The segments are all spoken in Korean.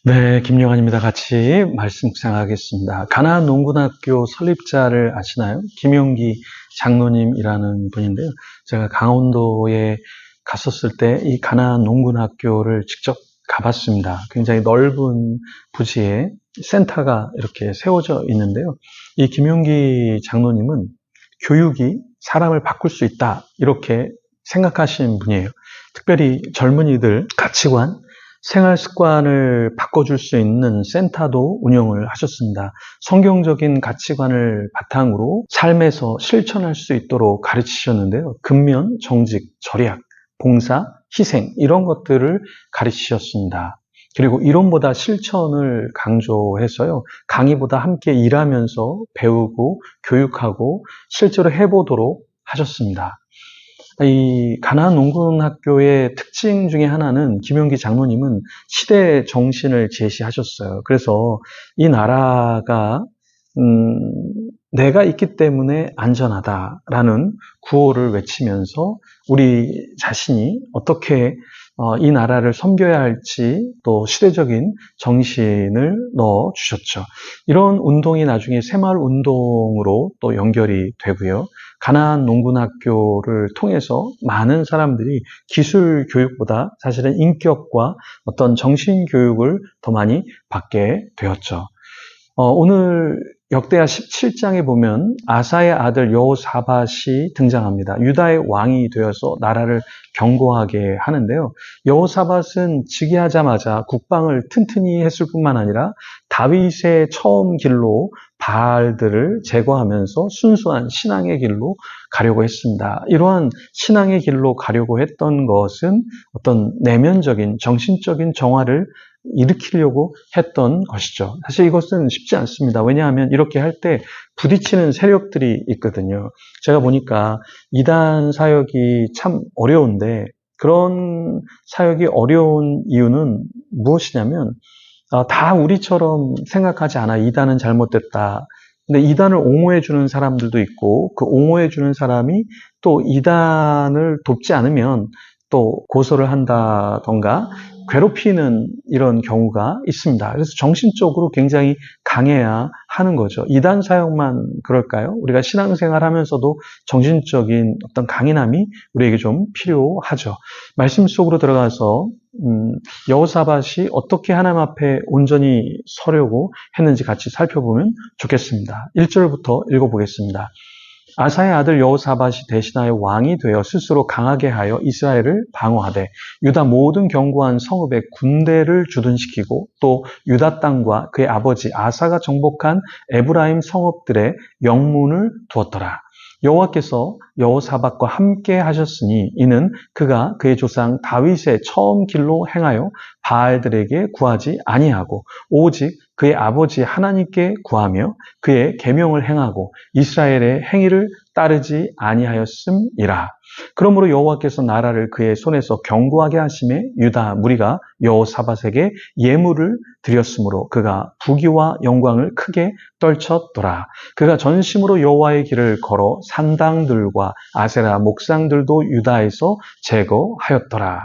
네, 김영환입니다. 같이 말씀 묵상하겠습니다. 가나안 농군학교 설립자를 아시나요? 김용기 장로님이라는 분인데요. 제가 강원도에 갔었을 때 이 가나안 농군학교를 직접 가봤습니다. 굉장히 넓은 부지에 센터가 이렇게 세워져 있는데요. 이 김용기 장로님은 교육이 사람을 바꿀 수 있다, 이렇게 생각하시는 분이에요. 특별히 젊은이들 가치관, 생활 습관을 바꿔줄 수 있는 센터도 운영을 하셨습니다. 성경적인 가치관을 바탕으로 삶에서 실천할 수 있도록 가르치셨는데요. 근면, 정직, 절약, 봉사, 희생, 이런 것들을 가르치셨습니다. 그리고 이론보다 실천을 강조해서요, 강의보다 함께 일하면서 배우고 교육하고 실제로 해보도록 하셨습니다. 이 가나안 농군학교의 특징 중에 하나는 김용기 장로님은 시대 정신을 제시하셨어요. 그래서 이 나라가 내가 있기 때문에 안전하다라는 구호를 외치면서 우리 자신이 어떻게 이 나라를 섬겨야 할지 또 시대적인 정신을 넣어 주셨죠. 이런 운동이 나중에 새마을 운동으로 또 연결이 되고요. 가나안 농군학교를 통해서 많은 사람들이 기술 교육보다 사실은 인격과 어떤 정신 교육을 더 많이 받게 되었죠. 오늘 역대하 17장에 보면 아사의 아들 여호사밧이 등장합니다. 유다의 왕이 되어서 나라를 경고하게 하는데요. 여호사밧은 즉위하자마자 국방을 튼튼히 했을 뿐만 아니라 다윗의 처음 길로 바알들을 제거하면서 순수한 신앙의 길로 가려고 했습니다. 이러한 신앙의 길로 가려고 했던 것은 어떤 내면적인 정신적인 정화를 일으키려고 했던 것이죠. 사실 이것은 쉽지 않습니다. 왜냐하면 이렇게 할 때 부딪히는 세력들이 있거든요. 제가 보니까 이단 사역이 참 어려운데 그런 사역이 어려운 이유는 무엇이냐면 다 우리처럼 생각하지 않아. 이단은 잘못됐다. 근데 이단을 옹호해 주는 사람들도 있고 그 옹호해 주는 사람이 또 이단을 돕지 않으면 또 고소를 한다던가 괴롭히는 이런 경우가 있습니다. 그래서 정신적으로 굉장히 강해야 하는 거죠. 이단 사역만 그럴까요? 우리가 신앙생활 하면서도 정신적인 어떤 강인함이 우리에게 좀 필요하죠. 말씀 속으로 들어가서 여호사밧이 어떻게 하나님 앞에 온전히 서려고 했는지 같이 살펴보면 좋겠습니다. 1절부터 읽어보겠습니다. 아사의 아들 여호사밧이 대신하여 왕이 되어 스스로 강하게 하여 이스라엘을 방어하되 유다 모든 견고한 성읍에 군대를 주둔시키고 또 유다 땅과 그의 아버지 아사가 정복한 에브라임 성읍들의 영문을 두었더라. 여호와께서 여호사밧과 함께 하셨으니 이는 그가 그의 조상 다윗의 처음 길로 행하여 바알들에게 구하지 아니하고 오직 그의 아버지 하나님께 구하며 그의 계명을 행하고 이스라엘의 행위를 따르지 아니하였음이라. 그러므로 여호와께서 나라를 그의 손에서 견고하게 하심에 유다 무리가 여호사밧에게 예물을 드렸으므로 그가 부귀와 영광을 크게 떨쳤더라. 그가 전심으로 여호와의 길을 걸어 산당들과 아세라 목상들도 유다에서 제거하였더라.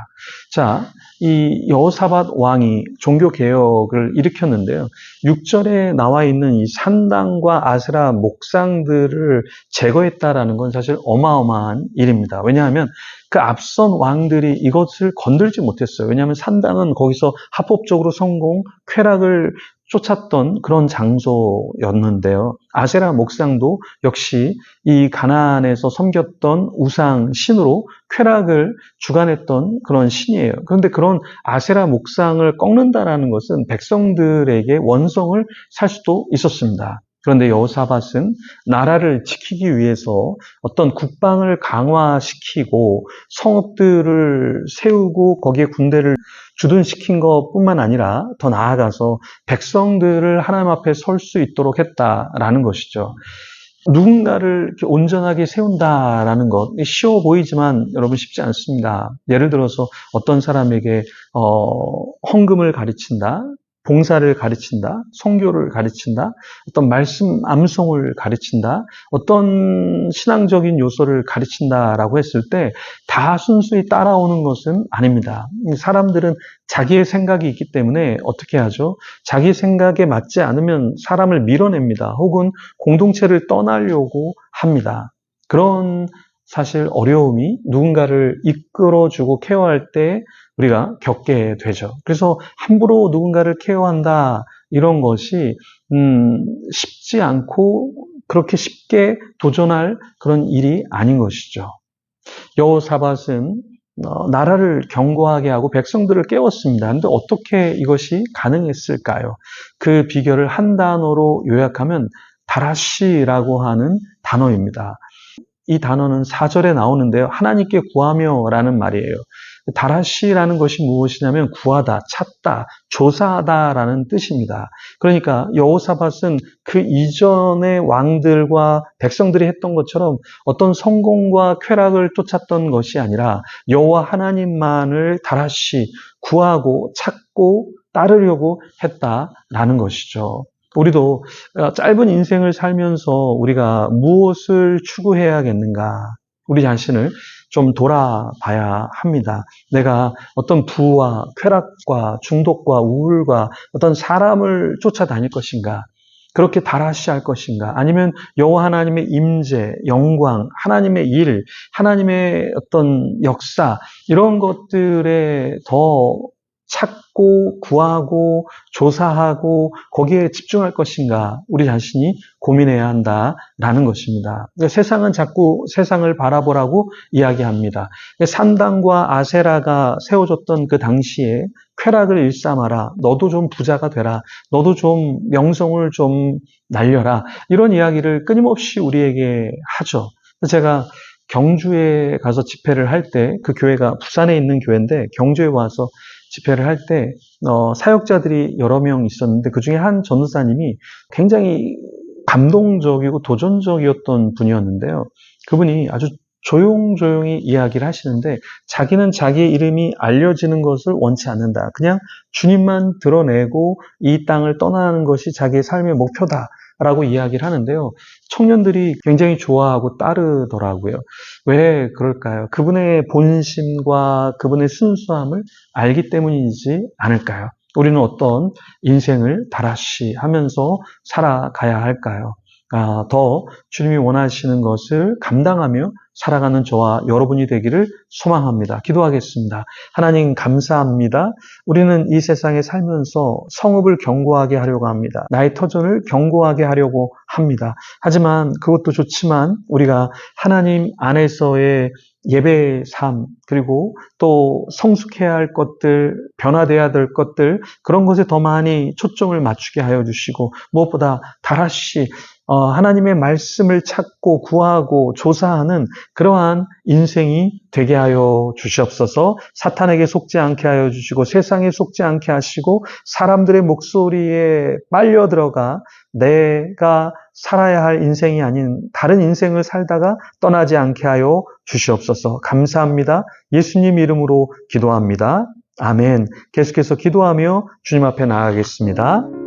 자, 이 여호사밧 왕이 종교 개혁을 일으켰는데요. 6절에 나와 있는 이 산당과 아세라 목상들을 제거했다라는 건 사실 어마어마한 일입니다. 왜냐하면 그 앞선 왕들이 이것을 건들지 못했어요. 왜냐하면 산당은 거기서 합법적으로 성공, 쾌락을 쫓았던 그런 장소였는데요. 아세라 목상도 역시 이 가나안에서 섬겼던 우상 신으로 쾌락을 주관했던 그런 신이에요. 그런데 그런 아세라 목상을 꺾는다라는 것은 백성들에게 원성을 살 수도 있었습니다. 그런데 여호사밧은 나라를 지키기 위해서 어떤 국방을 강화시키고 성읍들을 세우고 거기에 군대를 주둔시킨 것뿐만 아니라 더 나아가서 백성들을 하나님 앞에 설 수 있도록 했다라는 것이죠. 누군가를 이렇게 온전하게 세운다라는 것, 쉬워 보이지만 여러분 쉽지 않습니다. 예를 들어서 어떤 사람에게 헌금을 가르친다. 봉사를 가르친다, 선교를 가르친다, 어떤 말씀 암송을 가르친다, 어떤 신앙적인 요소를 가르친다라고 했을 때 다 순수히 따라오는 것은 아닙니다. 사람들은 자기의 생각이 있기 때문에 어떻게 하죠? 자기 생각에 맞지 않으면 사람을 밀어냅니다. 혹은 공동체를 떠나려고 합니다. 그런 사실 어려움이 누군가를 이끌어주고 케어할 때 우리가 겪게 되죠. 그래서 함부로 누군가를 케어한다 이런 것이 쉽지 않고 그렇게 쉽게 도전할 그런 일이 아닌 것이죠. 여호사밧은 나라를 견고하게 하고 백성들을 깨웠습니다. 그런데 어떻게 이것이 가능했을까요? 그 비결을 한 단어로 요약하면 다라시라고 하는 단어입니다. 이 단어는 4절에 나오는데요. 하나님께 구하며라는 말이에요. 다라시라는 것이 무엇이냐면 구하다, 찾다, 조사하다라는 뜻입니다. 그러니까 여호사밧은 그 이전의 왕들과 백성들이 했던 것처럼 어떤 성공과 쾌락을 쫓았던 것이 아니라 여호와 하나님만을 다라시 구하고 찾고 따르려고 했다라는 것이죠. 우리도 짧은 인생을 살면서 우리가 무엇을 추구해야겠는가? 우리 자신을 좀 돌아봐야 합니다. 내가 어떤 부와 쾌락과 중독과 우울과 어떤 사람을 쫓아다닐 것인가? 그렇게 다라시할 것인가? 아니면 여호와 하나님의 임재, 영광, 하나님의 일, 하나님의 어떤 역사 이런 것들에 더 찾고 구하고 조사하고 거기에 집중할 것인가 우리 자신이 고민해야 한다라는 것입니다. 세상은 자꾸 세상을 바라보라고 이야기합니다. 산당과 아세라가 세워졌던 그 당시에 쾌락을 일삼아라. 너도 좀 부자가 되라. 너도 좀 명성을 좀 날려라. 이런 이야기를 끊임없이 우리에게 하죠. 제가 경주에 가서 집회를 할 때 그 교회가 부산에 있는 교회인데 경주에 와서 집회를 할 때 사역자들이 여러 명 있었는데 그중에 한 전도사님이 굉장히 감동적이고 도전적이었던 분이었는데요. 그분이 아주 조용조용히 이야기를 하시는데 자기는 자기의 이름이 알려지는 것을 원치 않는다. 그냥 주님만 드러내고 이 땅을 떠나는 것이 자기의 삶의 목표다. 라고 이야기를 하는데요. 청년들이 굉장히 좋아하고 따르더라고요. 왜 그럴까요? 그분의 본심과 그분의 순수함을 알기 때문이지 않을까요? 우리는 어떤 인생을 다라시 하면서 살아가야 할까요? 더 주님이 원하시는 것을 감당하며 살아가는 저와 여러분이 되기를 소망합니다. 기도하겠습니다. 하나님 감사합니다. 우리는 이 세상에 살면서 성읍을 견고하게 하려고 합니다. 나의 터전을 견고하게 하려고 합니다. 하지만 그것도 좋지만 우리가 하나님 안에서의 예배의 삶, 그리고 또 성숙해야 할 것들, 변화돼야 될 것들, 그런 것에 더 많이 초점을 맞추게 하여 주시고, 무엇보다 다라시 하나님의 말씀을 찾고 구하고 조사하는 그러한 인생이 되게 하여 주시옵소서. 사탄에게 속지 않게 하여 주시고 세상에 속지 않게 하시고 사람들의 목소리에 빨려 들어가 내가 살아야 할 인생이 아닌 다른 인생을 살다가 떠나지 않게 하여 주시옵소서. 감사합니다. 예수님 이름으로 기도합니다. 아멘. 계속해서 기도하며 주님 앞에 나아가겠습니다.